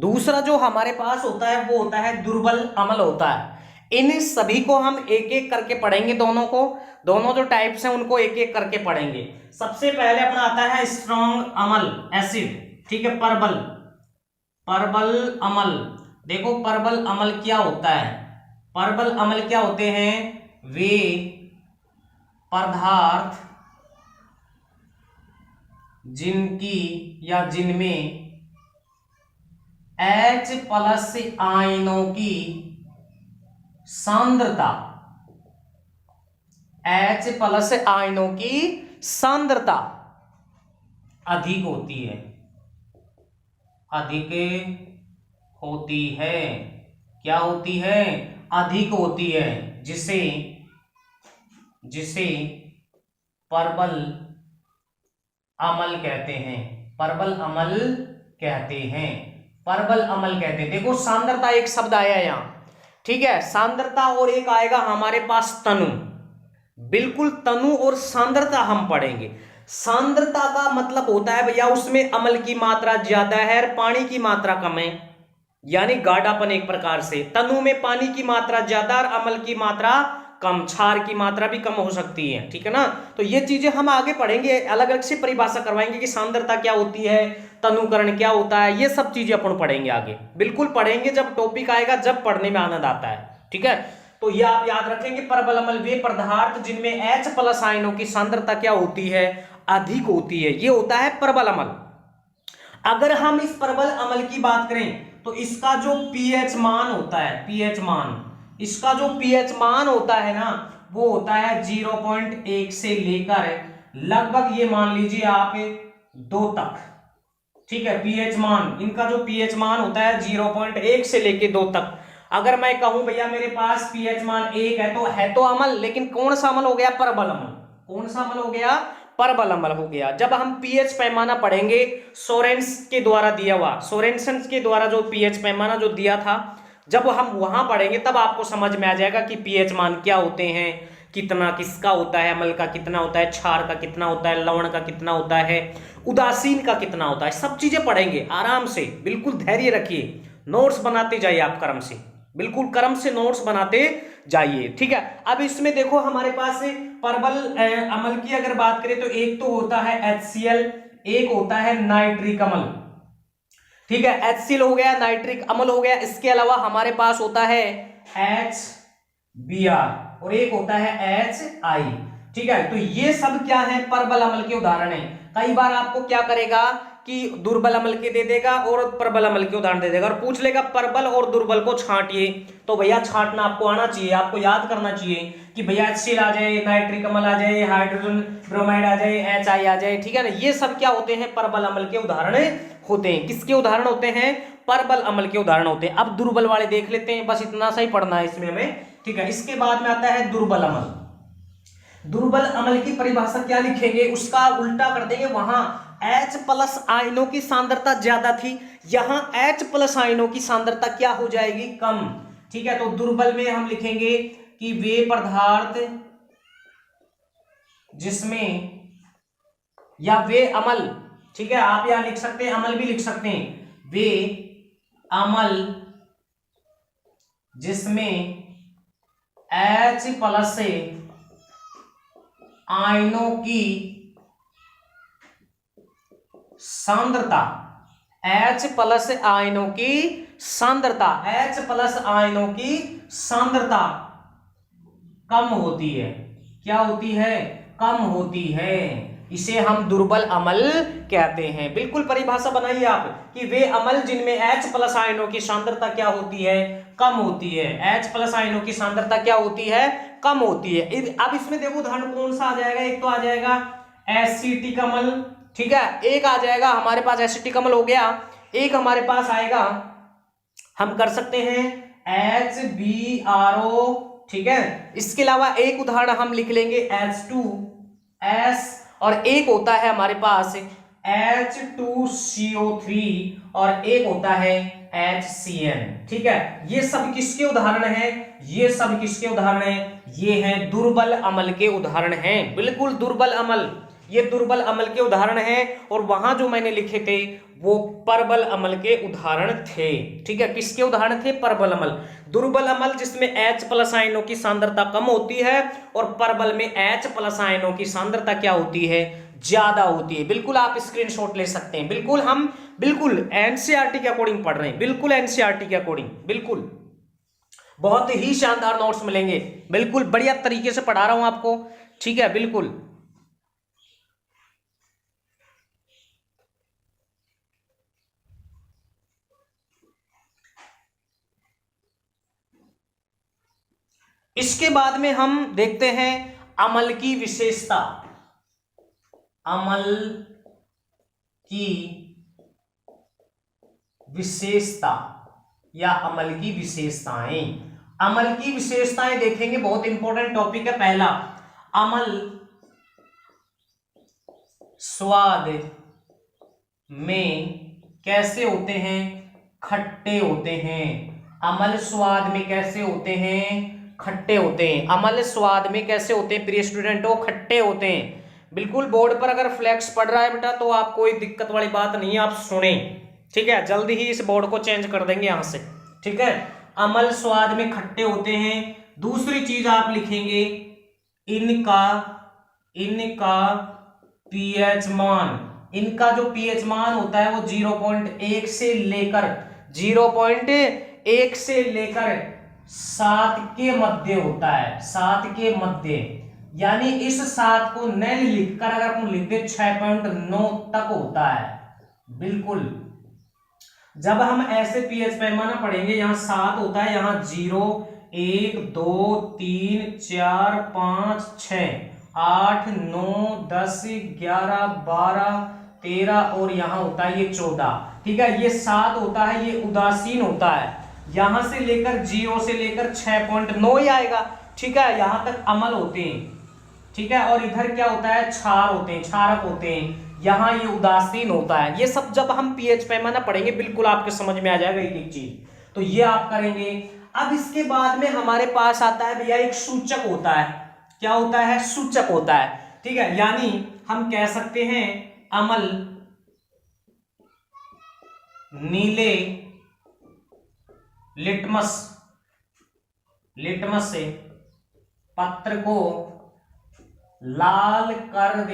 दूसरा जो हमारे पास होता है वो होता है दुर्बल अमल होता है। इन सभी को हम एक एक करके पढ़ेंगे, दोनों जो टाइप्स हैं उनको एक एक करके पढ़ेंगे। सबसे पहले अपना आता है स्ट्रॉन्ग अमल एसिड, ठीक है, परबल अमल। देखो परबल अमल क्या होता है, परबल अमल क्या होते हैं, वे पदार्थ जिनकी या जिनमें H+ आयनों की सांद्रता, H+ आयनों की सांद्रता अधिक होती है, अधिक होती है, क्या होती है, अधिक होती है, जिसे परबल अमल कहते हैं, परबल अमल कहते हैं, परबल अमल कहते हैं। देखो सांद्रता एक शब्द आया यहां, ठीक है, सांद्रता, और एक आएगा हमारे पास तनु। बिल्कुल तनु और सांद्रता हम पढ़ेंगे। सांद्रता का मतलब होता है भैया उसमें अमल की मात्रा ज्यादा है और पानी की मात्रा कम है, यानी गाढ़ापन एक प्रकार से। तनु में पानी की मात्रा ज्यादा और अमल की मात्रा कम, क्षार की मात्रा भी कम हो सकती है, ठीक है ना। तो ये चीजें हम आगे पढ़ेंगे, अलग अलग से परिभाषा करवाएंगे कि सांद्रता क्या होती है, तनुकरण क्या होता है, ये सब चीजें अपन पढ़ेंगे आगे, बिल्कुल पढ़ेंगे जब टॉपिक आएगा, जब पढ़ने में आनंद आता है, ठीक है। तो ये आप याद रखेंगे, परबल अमल वे पदार्थ जिनमें H+ आयनों की सांद्रता क्या होती है, अधिक होती है, ये होता है परबल अमल। अगर हम इस परबल अमल की बात करें तो इसका जो pH मान होता है, pH मान, इसका जो pH मान होता है ना, वो होता है 0.1 से लेकर लगभग ये मान लीजिए आप 2 तक, ठीक है। pH मान, इनका जो pH मान होता है 0.1 से लेकर 2 तक। अगर मैं कहूं भैया मेरे पास pH मान 1 है तो अमल, लेकिन कौन सा अमल हो गया, परबल अमल। कौन सा अमल हो गया, परबल अमल हो गया। जब हम pH पैमाना पढ़ेंगे सोरेंस के द्वारा दिया हुआ, सोरेनसन के द्वारा जो pH पैमाना जो दिया था, जब हम वहां पढ़ेंगे तब आपको समझ में आ जाएगा कि pH मान क्या होते हैं, कितना किसका होता है, अम्ल का कितना होता है, क्षार का कितना होता है, लवण का कितना होता है, उदासीन का कितना होता है, सब चीजें पढ़ेंगे आराम से। बिल्कुल धैर्य रखिए, नोट्स बनाते जाइए आप क्रम से, बिल्कुल क्रम से नोट्स बनाते जाइए, ठीक है। अब इसमें देखो हमारे पास परबल अमल की अगर बात करें तो एक तो होता है HCl, एक होता है नाइट्रिक अमल, ठीक है। HCl हो गया, नाइट्रिक अमल हो गया, इसके अलावा हमारे पास होता है HBr और एक होता है HI, ठीक है। तो ये सब क्या है, परबल अमल के उदाहरण है। कई बार आपको क्या करेगा कि दुर्बल अमल के दे देगा और प्रबल अमल के उदाहरण दे देगा और पूछ लेगा परबल और दुर्बल को छांटिए, तो भैया छांटना आपको आना चाहिए, आपको याद करना चाहिए कि भैया HCl आ जाए, नाइट्रिक अमल आ जाए, हाइड्रोजन ब्रोमाइड आ जाए, HI आ जाए, ठीक है ना। ये सब क्या होते हैं, परबल अमल के उदाहरण होते हैं। किसके उदाहरण होते हैं, परबल अमल के उदाहरण होते हैं। अब दुर्बल वाले देख लेते हैं, बस इतना सा ही पढ़ना है इसमें हमें, ठीक है। इसके बाद में आता है दुर्बल अमल। दुर्बल अमल की परिभाषा क्या लिखेंगे, उसका उल्टा कर देंगे। वहां H+ आयनों की सांद्रता ज्यादा थी, यहां H+ आयनों की सांद्रता क्या हो जाएगी, कम, ठीक है। तो दुर्बल में हम लिखेंगे कि वे पदार्थ जिसमें, या वे अमल, ठीक है, आप यहां लिख सकते हैं, अमल भी लिख सकते हैं, वे अमल जिसमें H+ से आयनों की सांद्रता, H+ आयनों की सांद्रता, H+ आयनों की सांद्रता कम होती है, क्या होती है, कम होती है, इसे हम दुर्बल अमल कहते हैं। बिल्कुल परिभाषा बनाइए आप कि वे अमल जिनमें H+ आयनों की सांद्रता क्या होती है, कम होती है, H+ आयनों की सांद्रता क्या होती है, कम होती है। अब इसमें देखो उदाहरण कौन सा आ जाएगा, एक तो आ जाएगा एसिटिक अमल, ठीक है, एक आ जाएगा हमारे पास एसिटिक अमल हो गया, एक हमारे पास आएगा, हम कर सकते हैं HBRO, ठीक है। इसके अलावा एक उदाहरण हम लिख लेंगे H2S और एक होता है हमारे पास H2CO3 और एक होता है HCN, ठीक है। ये सब किसके उदाहरण हैं, ये सब किसके उदाहरण हैं, ये हैं दुर्बल अमल के उदाहरण हैं, बिल्कुल दुर्बल अमल, ये दुर्बल अम्ल के उदाहरण हैं, और वहां जो मैंने लिखे थे वो प्रबल अम्ल के उदाहरण थे। ठीक है, किसके उदाहरण थे? प्रबल अम्ल। दुर्बल अम्ल जिसमें H+ आयनों की सांद्रता कम होती है, और प्रबल में H+ आयनों की सांद्रता क्या होती है? ज्यादा होती है। बिल्कुल आप स्क्रीनशॉट ले सकते हैं। बिल्कुल हम बिल्कुल एनसीईआरटी के अकॉर्डिंग पढ़ रहे हैं, बिल्कुल एनसीईआरटी के अकॉर्डिंग, बिल्कुल बहुत ही शानदार नोट्स मिलेंगे, बिल्कुल बढ़िया तरीके से पढ़ा रहा हूं आपको। ठीक है, बिल्कुल। इसके बाद में हम देखते हैं अम्ल की विशेषता। अम्ल की विशेषता या अम्ल की विशेषताएं। अम्ल की विशेषताएं देखेंगे, बहुत इंपॉर्टेंट टॉपिक है। पहला, अम्ल स्वाद में कैसे होते हैं? खट्टे होते हैं। अम्ल स्वाद में कैसे होते हैं? खट्टे होते हैं। अम्ल स्वाद में कैसे होते हैं प्रिय स्टूडेंटों? खट्टे होते हैं। बिल्कुल बोर्ड पर अगर फ्लैक्स पड़ रहा है बेटा तो आप कोई दिक्कत वाली बात नहीं है, आप सुने। ठीक है, जल्दी ही इस बोर्ड को चेंज कर देंगे यहां से। ठीक है, अम्ल स्वाद में खट्टे होते हैं। दूसरी चीज आप लिखेंगे, इनका पीएच मान। इनका जो पीएच मान होता है वो 0.1 से लेकर 7 के मध्य होता है। 7 के मध्य, यानी इस 7 को नहीं लिखकर अगर हम लिख दे 6.9 तक होता है। बिल्कुल, जब हम ऐसे पीएच पैमाना पढ़ेंगे, यहां 7 होता है, यहां 0 1 2 3 4 5 6 8 9 10 11 12 13 और यहां होता है ये 14। ठीक है, ये 7 होता है, ये उदासीन होता है। यहां से लेकर 0 से लेकर 6.9 ही आएगा। ठीक है, यहां तक अम्ल होते हैं। ठीक है, और इधर क्या होता है? क्षार होते हैं, क्षारक होते हैं। यहां ये उदासीन होता है। ये सब जब हम पीएच पैमाना पढ़ेंगे बिल्कुल आपके समझ में आ जाएगा एक एक चीज। तो ये आप करेंगे। अब इसके बाद में हमारे पास आता है भैया एक सूचक होता है। क्या होता है? सूचक होता है। ठीक है, यानी हम कह सकते हैं अम्ल नीले लिटमस से पत्र को लाल कर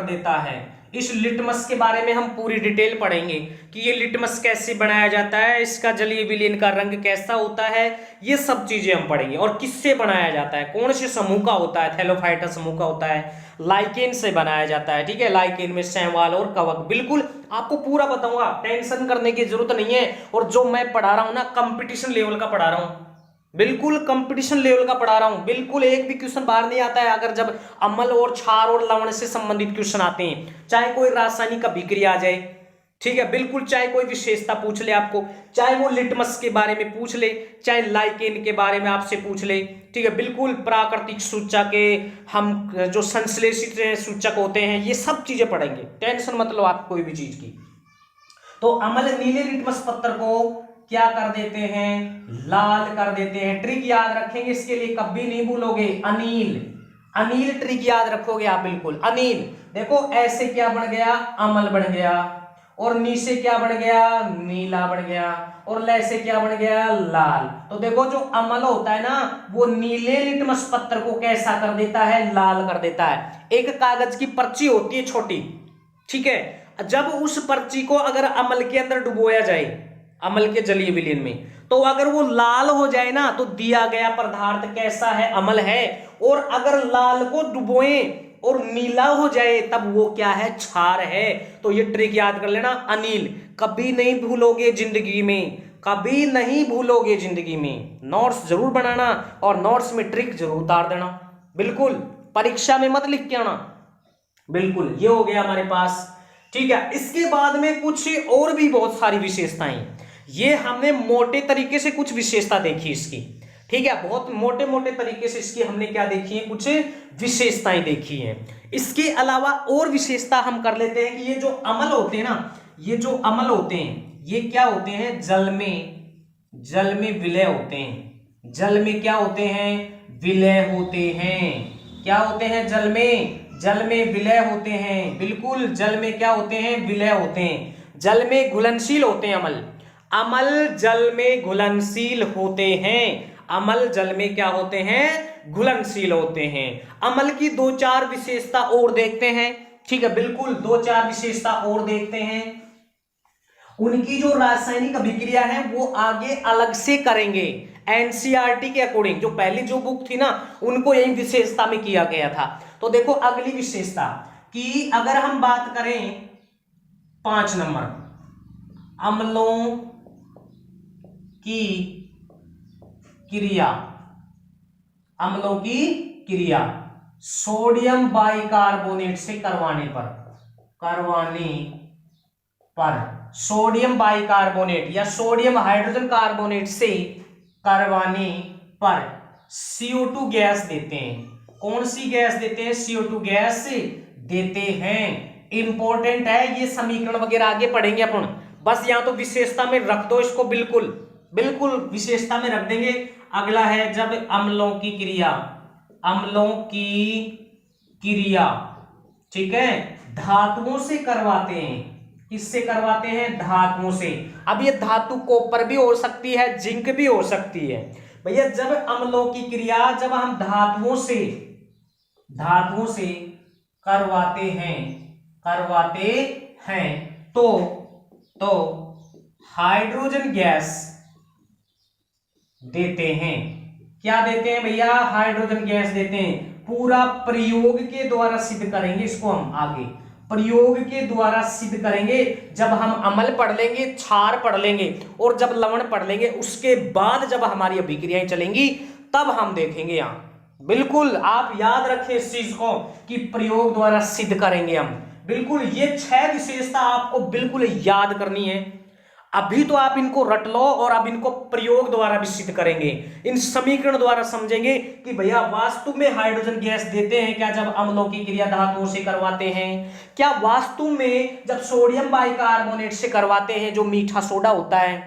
देता है। इस लिटमस के बारे में हम पूरी डिटेल पढ़ेंगे कि ये लिटमस कैसे बनाया जाता है, इसका जलीय विलयन का रंग कैसा होता है, ये सब चीजें हम पढ़ेंगे। और किससे बनाया जाता है, कौन से समूह का होता है? थैलोफाइटा समूह का होता है, लाइकेन से बनाया जाता है। ठीक है, लाइकेन में शैवाल और कवक। बिल्कुल आपको पूरा बताऊंगा, टेंशन करने की जरूरत नहीं है। और जो मैं पढ़ा रहा हूं ना, कंपटीशन लेवल का पढ़ा रहा हूं, बिल्कुल कंपटीशन लेवल का पढ़ा रहा हूं। बिल्कुल एक भी क्वेश्चन बाहर नहीं आता है अगर जब अम्ल और क्षार और लवण से संबंधित क्वेश्चन आते हैं। चाहे कोई रासायनिक अभिक्रिया आ जाए, ठीक है, बिल्कुल, चाहे कोई विशेषता पूछ ले आपको, चाहे वो लिटमस के बारे में पूछ ले, चाहे लाइकेन के बारे में आपसे पूछ ले। ठीक है, बिल्कुल प्राकृतिक सूचक के हम जो संश्लेषित सूचक होते हैं, ये सब चीजें पढ़ेंगे। टेंशन मत लो आप कोई भी चीज की। तो अम्ल नीले लिटमस पत्र को क्या कर देते हैं? लाल कर देते हैं। ट्रिक याद रखेंगे इसके लिए, कभी नहीं भूलोगे। अनिल ट्रिक याद रखोगे आप, बिल्कुल अनिल। देखो ऐसे क्या बन गया? अम्ल बन गया। और नी से क्या बन गया? नीला बन गया। और ल से क्या बन गया? लाल। तो देखो जो अम्ल होता है ना, वो नीले लिटमस पत्र को कैसा कर देता है? लाल कर देता है। एक कागज की पर्ची होती है छोटी, ठीक है, जब उस पर्ची को अगर अम्ल के अंदर डुबोया जाए, अम्ल के जलीय विलयन में, तो अगर वो लाल हो जाए ना, तो दिया गया पदार्थ कैसा है? अम्ल है। और अगर लाल को डुबोए और नीला हो जाए, तब वो क्या है? क्षार है। तो ये ट्रिक याद कर लेना, अनिल। कभी नहीं भूलोगे जिंदगी में, कभी नहीं भूलोगे जिंदगी में। नोट्स जरूर बनाना और नोट्स में ट्रिक जरूर उतार देना। बिल्कुल परीक्षा में मत लिख के आना। बिल्कुल, ये हो गया हमारे पास। ठीक है, इसके बाद में कुछ और भी बहुत सारी विशेषताएं, ये हमने मोटे तरीके से कुछ विशेषता देखी इसकी। ठीक है, बहुत मोटे मोटे तरीके से इसकी हमने क्या देखी है? कुछ विशेषताएं देखी हैं। इसके अलावा और विशेषता हम कर लेते हैं कि ये जो अम्ल होते हैं ना, ये जो अम्ल होते हैं, ये क्या होते हैं? जल में विलय होते हैं। जल में क्या होते हैं? विलय होते हैं। क्या होते हैं? जल में विलय होते हैं। बिल्कुल, जल में क्या होते हैं? विलय होते हैं। जल में घुलनशील होते हैं। अमल जल में घुलनशील होते हैं। अमल जल में क्या होते हैं? घुलनशील होते हैं। अमल की 2-4 विशेषता और देखते हैं। ठीक है, बिल्कुल 2-4 विशेषता और देखते हैं। उनकी जो रासायनिक अभिक्रिया है वो आगे अलग से करेंगे एनसीईआरटी के अकॉर्डिंग। जो पहली जो बुक थी ना, उनको यही विशेषता में किया गया था। तो देखो अगली विशेषता कि अगर हम बात करें 5 नंबर, अम्लों की क्रिया, अम्लों की क्रिया सोडियम बाइकार्बोनेट से करवाने पर सोडियम बाइकार्बोनेट या सोडियम हाइड्रोजन कार्बोनेट से करवाने पर CO2 गैस देते हैं। कौन सी गैस देते हैं? CO2 गैस देते हैं। इंपॉर्टेंट है ये समीकरण वगैरह आगे पढ़ेंगे अपन, बस यहां तो विशेषता में रख दो इसको, बिल्कुल विशेषता में रख देंगे। अगला है जब अम्लों की क्रिया ठीक है धातुओं से करवाते हैं। किससे करवाते हैं? धातुओं से। अब ये धातु कॉपर भी हो सकती है, जिंक भी हो सकती है। भैया जब अम्लों की क्रिया जब हम धातुओं से करवाते हैं तो हाइड्रोजन गैस देते हैं। क्या देते हैं भैया? हाइड्रोजन गैस देते हैं। पूरा प्रयोग के द्वारा सिद्ध करेंगे इसको हम आगे, प्रयोग के द्वारा सिद्ध करेंगे। जब हम अम्ल पढ़ लेंगे, क्षार पढ़ लेंगे और जब लवण पढ़ लेंगे, उसके बाद जब हमारी अभिक्रियाएं चलेंगी तब हम देखेंगे। यहां बिल्कुल आप याद रखें इस चीज को कि प्रयोग द्वारा सिद्ध करेंगे हम। बिल्कुल ये 6 विशेषता आपको बिल्कुल याद करनी है। अभी तो आप इनको रट लो और अब इनको प्रयोग द्वारा भी सिद्ध करेंगे। इन समीकरण द्वारा समझेंगे कि भैया वास्तु में हाइड्रोजन गैस देते हैं क्या जब अम्लों की क्रिया धातुओं से करवाते हैं? क्या वास्तु में जब सोडियम बाइकार्बोनेट से करवाते हैं, जो मीठा सोडा होता है,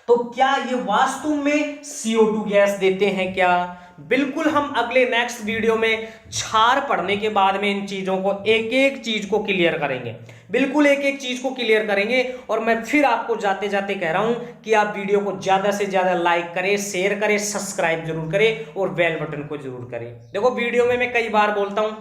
तो क्या ये वास्तु में CO2 गैस देते हैं क्या? बिल्कुल हम अगले नेक्स्ट वीडियो में क्षार पढ़ने के बाद में इन चीजों को एक एक चीज को क्लियर करेंगे। बिल्कुल एक एक चीज को क्लियर करेंगे। और मैं फिर आपको जाते जाते कह रहा हूं कि आप वीडियो को ज्यादा से ज्यादा लाइक करें, शेयर करें, सब्सक्राइब जरूर करें और बेल बटन को जरूर करें। देखो वीडियो में मैं कई बार बोलता हूं,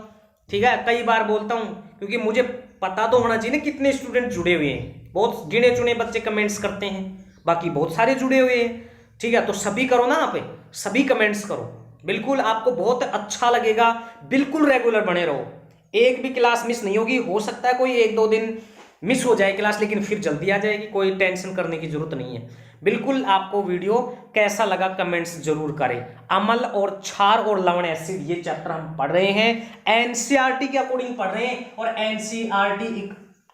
ठीक है, कई बार बोलता हूं क्योंकि मुझे पता तो होना चाहिए ना कितने स्टूडेंट जुड़े हुए हैं। बहुत गिने चुने बच्चे कमेंट्स करते हैं, बाकी बहुत सारे जुड़े हुए हैं। ठीक है, तो सभी करो ना, आप सभी कमेंट्स करो। बिल्कुल आपको बहुत अच्छा लगेगा। बिल्कुल रेगुलर बने रहो, एक भी क्लास मिस नहीं होगी। हो सकता है कोई 1-2 दिन मिस हो जाए क्लास, लेकिन फिर जल्दी आ जाएगी, कोई टेंशन करने की जरूरत नहीं है। बिल्कुल आपको वीडियो कैसा लगा कमेंट्स जरूर करें। अम्ल और क्षार और लवण एसिड ये चैप्टर हम पढ़ रहे हैं, एनसीईआरटी के अकॉर्डिंग पढ़ रहे हैं। और एनसीईआरटी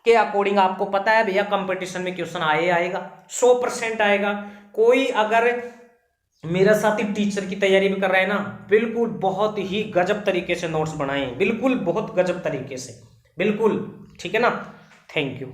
के अकॉर्डिंग आपको पता है भैया कंपटीशन में क्वेश्चन आएगा, 100% आएगा। कोई अगर मेरा साथी टीचर की तैयारी भी कर रहा है ना, बिल्कुल बहुत ही गजब तरीके से नोट्स बनाएं, बिल्कुल बहुत गजब तरीके से, बिल्कुल ठीक है ना। Thank you.